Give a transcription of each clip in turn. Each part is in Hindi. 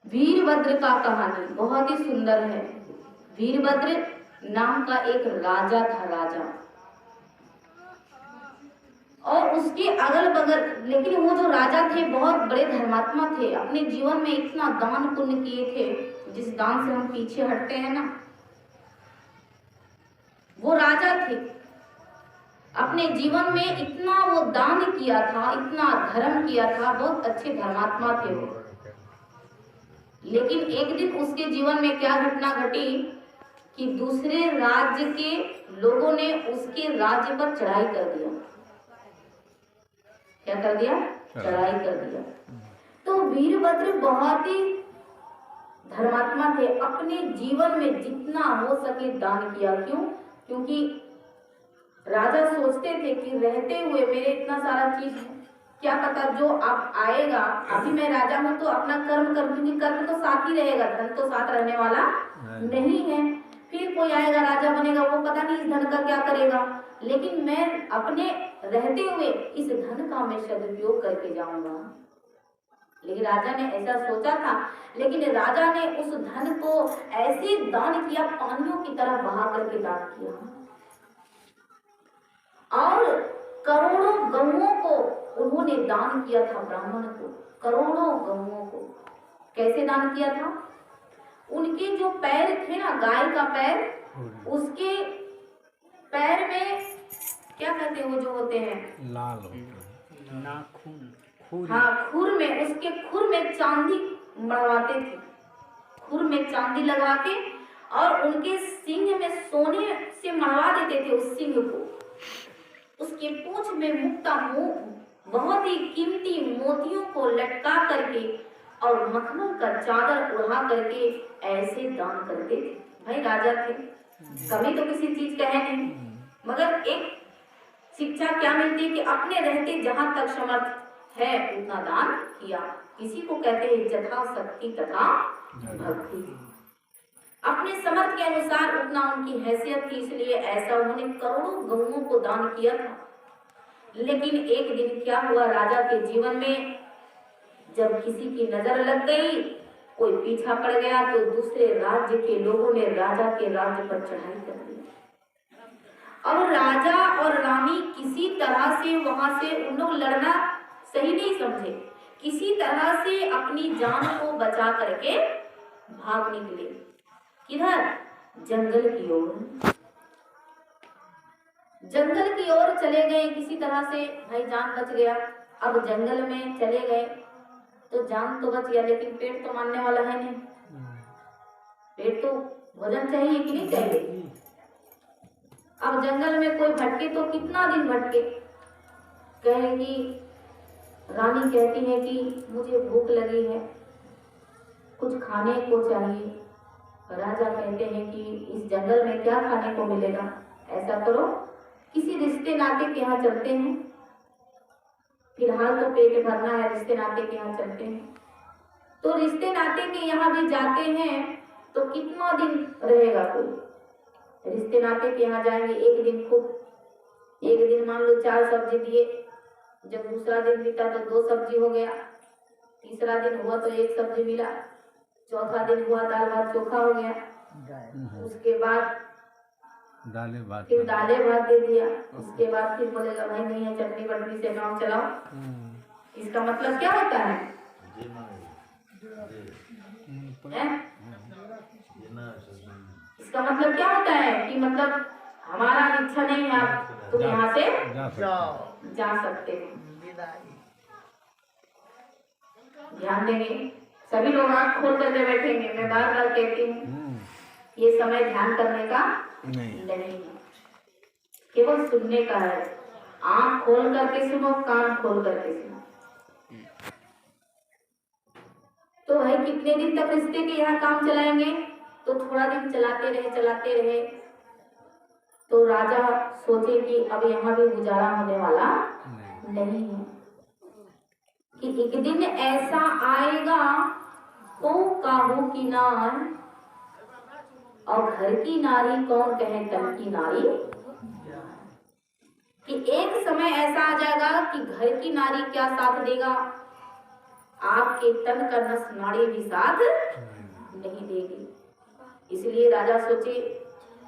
वीरभद्र का कहानी बहुत ही सुंदर है। वीरभद्र नाम का एक राजा था, राजा, और उसके अगल बगल, लेकिन वो जो राजा थे बहुत बड़े धर्मात्मा थे, अपने जीवन में इतना दान पुण्य किए थे जिस दान से हम पीछे हटते हैं ना, वो राजा थे। अपने जीवन में इतना वो दान किया था, इतना धर्म किया था, बहुत अच्छे धर्मात्मा थे वो। लेकिन एक दिन उसके जीवन में क्या घटना घटी कि दूसरे राज्य के लोगों ने उसके राज्य पर चढ़ाई कर दिया। क्या कर दिया? चढ़ाई कर दिया। तो वीरभद्र बहुत ही धर्मात्मा थे, अपने जीवन में जितना हो सके दान किया। क्यों? क्योंकि राजा सोचते थे कि रहते हुए मेरे इतना सारा चीज है, क्या पता जो अब आएगा, अभी मैं राजा हूं तो अपना कर्म कर दूंगी, कर्म तो साथ ही रहेगा, धन तो साथ रहने वाला नहीं है। फिर कोई आएगा राजा बनेगा, वो पता नहीं इस धन का क्या करेगा, लेकिन मैं अपने रहते हुए इस धन का मैं सदुपयोग करके जाऊंगा। लेकिन राजा ने ऐसा सोचा था, लेकिन राजा ने उस धन को ऐसे दान किया, पानियों की तरह बहा करके दान किया, और करोड़ों गौओं को उन्होंने दान किया था, ब्राह्मण को, करोड़ों गौओं को। कैसे दान किया था? उनके जो पैर थे ना, गाय का पैर, उसके पैर में क्या कहते हैं वो जो होते हैं, लाल होते हैं, नाखून, हाँ, खुर में, उसके खुर में चांदी मड़वाते थे, खुर में चांदी लगा के, और उनके सिंग में सोने से मड़वा देते थे उस सिंग को। उसके पूंछ में मुक्ता बहुत ही कीमती मोतियों को लटका करके और मखमल का चादर उड़ा करके ऐसे दान करते थे। भाई राजा थे, कभी तो किसी चीज का है नहीं, मगर एक शिक्षा क्या मिलती है कि अपने रहते जहां तक समर्थ है उतना दान किया। किसी को कहते हैं जथा शक्ति तथा भक्ति, अपने समर्थ के अनुसार उतना उनकी हैसियत थी, इसलिए ऐसा उन्होंने करोड़ों गौओं को दान किया था। लेकिन एक दिन क्या हुआ राजा के जीवन में, जब किसी की नजर लग गई, कोई पीछा पड़ गया, तो दूसरे राज्य के लोगों ने राजा के राज्य पर चढ़ाई कर दी, और राजा और रानी किसी तरह से वहां से उन लोग लड़ना सही नहीं समझे, किसी तरह से अपनी जान को बचा करके भाग निकले। किधर? जंगल की ओर। जंगल की ओर चले गए किसी तरह से, भाई जान बच गया। अब जंगल में चले गए तो जान तो बच गया, लेकिन पेट तो मानने वाला है नहीं, पेट तो भोजन चाहिए कि नहीं चाहिए। अब जंगल में कोई भटके तो कितना दिन भटके, कहेगी, रानी कहती है कि मुझे भूख लगी है, कुछ खाने को चाहिए। राजा कहते हैं कि इस जंगल में क्या खाने को मिलेगा, ऐसा करो किसी रिश्ते नाते के यहाँ चलते हैं, फिलहाल तो पेट भरना है, रिश्ते नाते के यहाँ चलते हैं। तो रिश्ते नाते के यहाँ भी जाते हैं तो कितना दिन रहेगा कोई, रिश्ते नाते के यहाँ जाएंगे, एक दिन खूब, एक दिन मान लो 4 सब्जी दिए, जब दूसरा दिन बीता तो 2 सब्जी हो गया, तीसरा दिन हुआ तो 1 सब्जी मिला, चौथा दिन हुआ दाल भात चोखा हो गया, उसके बाद फिर दाले भात दे दिया, उसके बाद फिर बोलेगा भाई नहीं है, चटनी पटनी से काम चलाओ। इसका मतलब क्या होता है? इसका मतलब क्या होता है कि मतलब हमारा इच्छा नहीं है, आप तुम यहाँ से जा सकते हो। ध्यान देंगे सभी लोग, आँख खोल करके बैठेंगे। मैं बार बार कहती हूँ ये समय ध्यान करने का नहीं है, केवल सुनने का है। आँख खोल करके सुनो, कान खोल करके सुनो। तो भाई कितने दिन तक रिश्ते के यहाँ काम चलाएंगे? तो थोड़ा दिन चलाते रहे। तो राजा सोचे कि अब यहाँ भी गुजारा होने वाला नहीं है, कि एक दिन ऐसा आएगा तो काबू की नार, और घर की नारी कौन कहे तन की नारी, कि एक समय ऐसा आ जाएगा कि घर की नारी क्या साथ देगा, आपके तन का नस नाड़ी भी साथ नहीं देगी। इसलिए राजा सोचे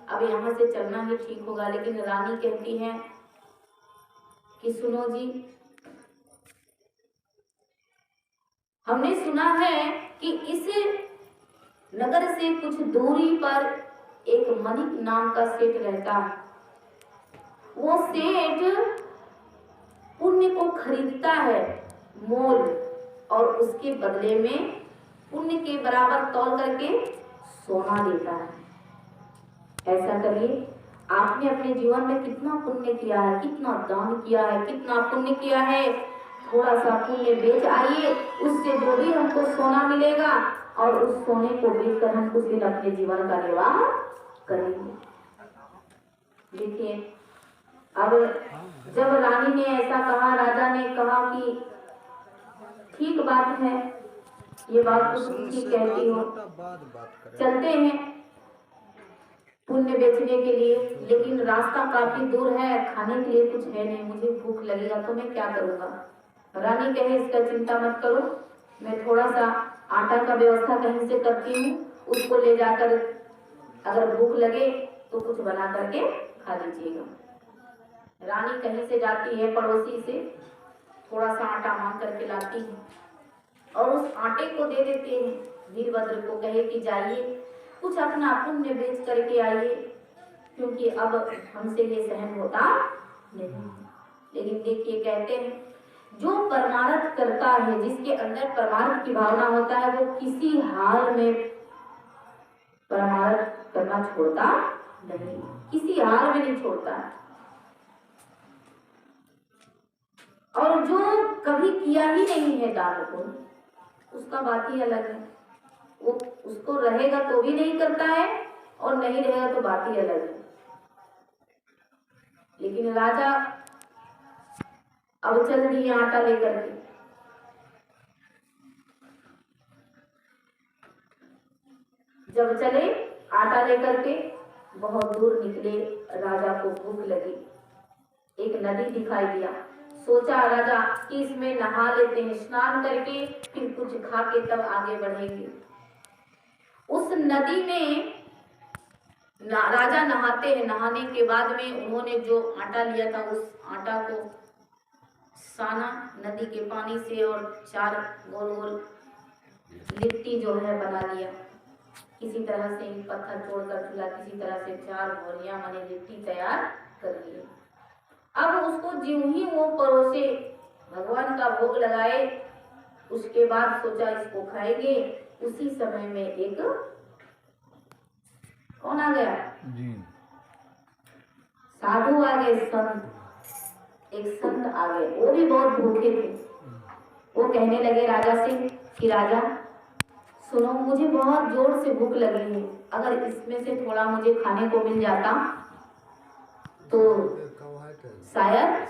अब यहाँ से चलना ही ठीक होगा। लेकिन रानी कहती है कि सुनो जी, हमने सुना है कि इस नगर से कुछ दूरी पर एक मणिक नाम का सेठ रहता है। वो सेठ पुण्य को खरीदता है मोल, और उसके बदले में पुण्य के बराबर तौल करके सोना देता है। ऐसा करिए, आपने अपने जीवन में कितना पुण्य किया है, कितना दान किया है, कितना पुण्य किया है, थोड़ा सा पुण्य बेच आइए, उससे जो भी हमको सोना मिलेगा और उस सोने को बेचकर हम कुछ दिन अपने जीवन का निर्वाह करेंगे। देखिए, अब जब रानी ने ऐसा कहा, राजा ने कहा कि ठीक बात है, ये बात तो तुम ठीक कहती हो, चलते हैं पुण्य बेचने के लिए, लेकिन रास्ता काफी दूर है, खाने के लिए कुछ है नहीं, मुझे भूख लगेगा तो मैं क्या करूँगा। रानी कहे इसका चिंता मत करो, मैं थोड़ा सा आटा का व्यवस्था कहीं से करती हूँ, उसको ले जाकर अगर भूख लगे तो कुछ बना करके खा लीजिएगा। रानी कहीं से जाती है, पड़ोसी से थोड़ा सा आटा मांग करके लाती है और उस आटे को दे देते हैं वीरभद्र को, कहे कि जाइए कुछ अपना पुण्य बेच करके आइए, क्योंकि अब हमसे ये सहन होता नहीं। लेकिन देखिए, कहते हैं जो परमार्थ करता है, जिसके अंदर परमार्थ की भावना होता है, वो किसी हाल में परमार्थ करना छोड़ता नहीं, किसी हाल में नहीं छोड़ता। और जो कभी किया ही नहीं है दान को, उसका बात ही अलग है। वो उसको रहेगा तो भी नहीं करता है और नहीं रहेगा तो बात ही अलग है। लेकिन राजा अब चल दिए आटा लेकर के। जब चले आटा लेकर के, बहुत दूर निकले, राजा को भूख लगी, एक नदी दिखाई दिया। सोचा राजा कि इसमें नहा लेते हैं, स्नान करके फिर कुछ खा के तब आगे बढ़ेंगे। उस नदी में राजा नहाते हैं। नहाने के बाद में उन्होंने जो आटा लिया था, उस आटा को साना नदी के पानी से और 4 गोल गोल लिट्टी जो है बना लिया। किसी तरह से पत्थर तोड़कर चूल्हा, किसी तरह से 4 गोलियां बने लिट्टी तैयार कर लिए। अब उसको ज्यों ही वो परोसे, भगवान का भोग लगाए, उसके बाद सोचा इसको खाएंगे। उसी समय में एक कौन आ गया जी? साधु आ गए, संत। एक संत आ गए, वो भी बहुत भूखे थे। वो कहने लगे राजा से कि राजा सुनो, मुझे बहुत जोर से भूख लगी है, अगर इसमें से थोड़ा मुझे खाने को मिल जाता तो शायद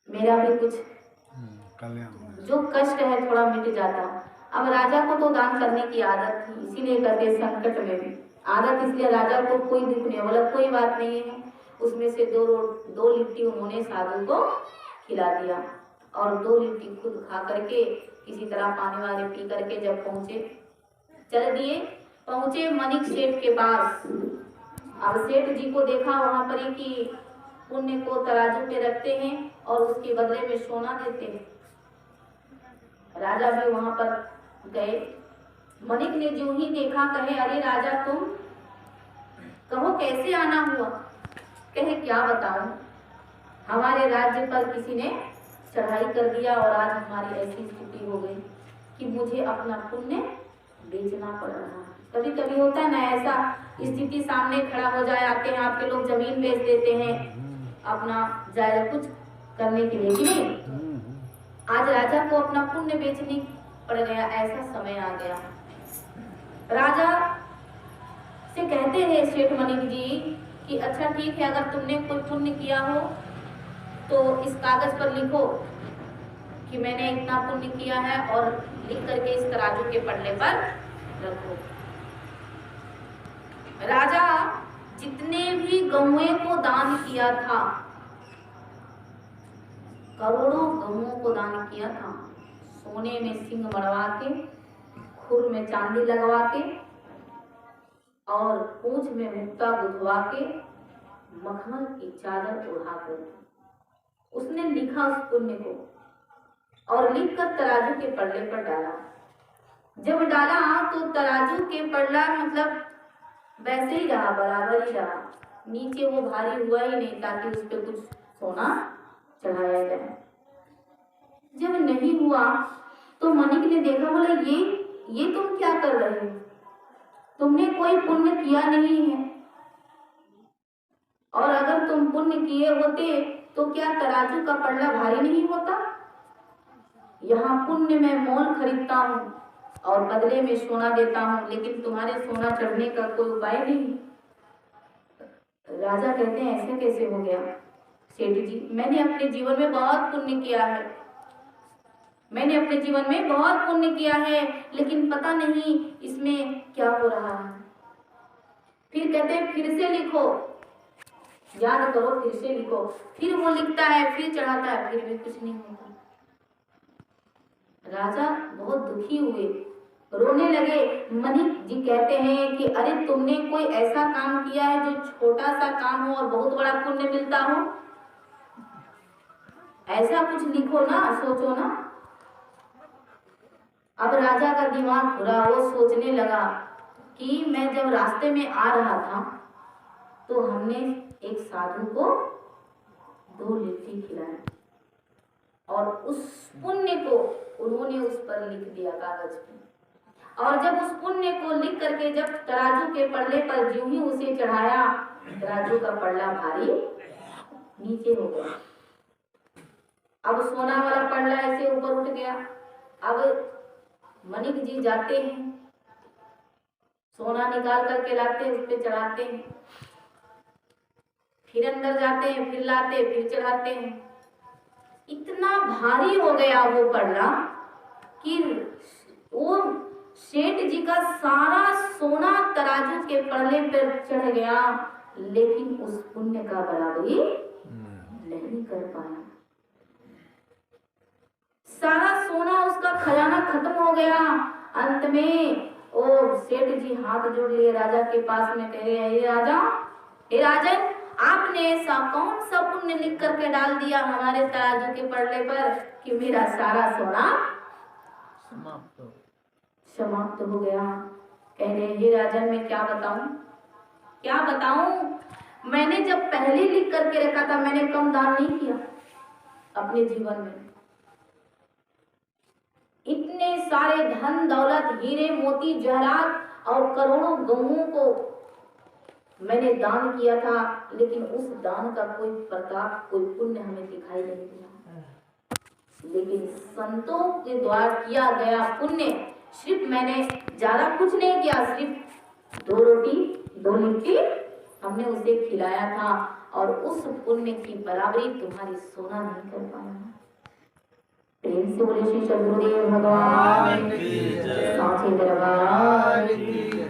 मेरा भी कुछ जो कष्ट है थोड़ा मिट जाता। अब राजा को तो दान करने की आदत थी, इसीलिए करते संकट में भी आदत, इसलिए राजा को कोई दुख नहीं, बोला कोई बात नहीं है। उसमें से 2 लिट्टी उन्होंने साधु को खिला दिया और 2 लिट्टी खुद खा करके किसी तरह पानी वानी पी करके जब पहुंचे, चल दिए, पहुंचे मणिक सेठ के पास। अब सेठ जी को देखा वहां पर ही कि पुण्य को तराजू पे रखते हैं और उसके बदले में सोना देते हैं। राजा भी वहां पर गए। मणिक ने जो ही देखा, कहे अरे राजा तुम, कहो कैसे आना हुआ। कहे क्या बताऊं, हमारे राज्य पर किसी ने चढ़ाई कर दिया और आज हमारी ऐसी स्थिति हो गई कि मुझे अपना पुण्य बेचना पड़ रहा है। कभी कभी होता है ना ऐसा, स्थिति सामने खड़ा हो जाए, आते हैं आपके लोग जमीन बेच देते हैं अपना जायदाद कुछ करने के लिए, कि नहीं। आज राजा को अपना पुण्य बेचनी पड़ गया, ऐसा समय आ गया। राजा से कहते हैं सेठ मणिक जी कि अच्छा ठीक है, अगर तुमने कोई पुण्य किया हो तो इस कागज पर लिखो कि मैंने इतना पुण्य किया है और लिख करके इस तराजू के पल्ले पर रखो। राजा जितने भी गौएं को दान किया था करोड़ों गहुओं को दान किया था। सोने में सिंह मड़वा के, खुर में चांदी लगवा के और पूंछ में मुक्ता गुथवा के, मखमल की चादर ओढ़ाकर उसने लिखा उस पुण्य को और लिखकर तराजू के पल्ले पर डाला। जब डाला तो तराजू के पल्ला मतलब वैसे ही रहा, बराबर ही रहा, नीचे वो भारी हुआ ही नहीं ताकि उस पर कुछ सोना चढ़ाया जाए। जब नहीं हुआ तो मणिक ने देखा, बोला ये तुम क्या कर रहे हो? तुमने कोई पुण्य किया नहीं है, और अगर तुम पुण्य किए होते तो क्या तराजू का पल्ला भारी नहीं होता? यहाँ पुण्य में मोल खरीदता हूँ और बदले में सोना देता हूँ, लेकिन तुम्हारे सोना चढ़ने का कोई उपाय नहीं। राजा कहते हैं ऐसे कैसे हो गया सेठ जी? मैंने अपने जीवन में बहुत पुण्य किया है, मैंने अपने जीवन में बहुत पुण्य किया है, लेकिन पता नहीं इसमें क्या हो रहा है। फिर कहते हैं फिर से लिखो, याद करो, फिर से लिखो। फिर वो लिखता है, फिर चढ़ाता है, फिर भी कुछ नहीं होता। राजा बहुत दुखी हुए, रोने लगे। मणिक जी कहते हैं कि अरे तुमने कोई ऐसा काम किया है जो छोटा सा काम हो और बहुत बड़ा पुण्य मिलता हो? ऐसा कुछ लिखो ना, सोचो ना। अब राजा का दिमाग खुला, वो सोचने लगा कि मैं जब रास्ते में आ रहा था तो हमने एक साधु को 2 लिट्टी खिलाई और उस पुण्य को उन्होंने उस पर लिख दिया कागज पे। और जब उस पुण्य को लिख करके जब तराजू के पल्ले पर ज्यों ही उसे चढ़ाया, तराजू का पल्ला भारी नीचे हो गया। अब सोना वाला पल्ला ऐसे ऊपर उठ गया। अब मणिक जी जाते हैं, सोना निकाल करके लाते हैं, उस पे चढ़ाते हैं, फिर अंदर जाते हैं, फिर लाते हैं, फिर चढ़ाते हैं। इतना भारी हो गया वो पल्ला कि वो सेठ जी का सारा सोना तराजू के पल्ले पर चढ़ गया, लेकिन उस पुण्य का बराबरी नहीं कर पाया। सारा सोना उसका खजाना खत्म हो गया। अंत में वो सेठ जी हाथ जोड़ लिए राजा के पास में, कह रहे हे राजन, आपने ऐसा कौन सा पुण्य लिख करके डाल दिया हमारे तराजू के पल्ले पर कि मेरा सारा सोना समाप्त हो गया। कह रहे हे राजन, मैं क्या बताऊं? मैंने जब पहले लिख करके रखा था, मैंने कम दान नहीं किया अपने जीवन में। इतने सारे धन दौलत, हीरे मोती जवाहरात और करोड़ों गहुओं को मैंने दान किया था, लेकिन उस दान का कोई प्रताप, कोई पुण्य हमें दिखाई नहीं दिया। लेकिन संतों के द्वारा किया गया पुण्य, सिर्फ मैंने ज्यादा कुछ नहीं किया, सिर्फ 2 रोटी 2 लिट्टी हमने उसे खिलाया था, और उस पुण्य की बराबरी तुम्हारी सोना नहीं कर पाया। प्रेम से बोले श्री सद्गुरुदेव भगवान की जय, साचे दरबार की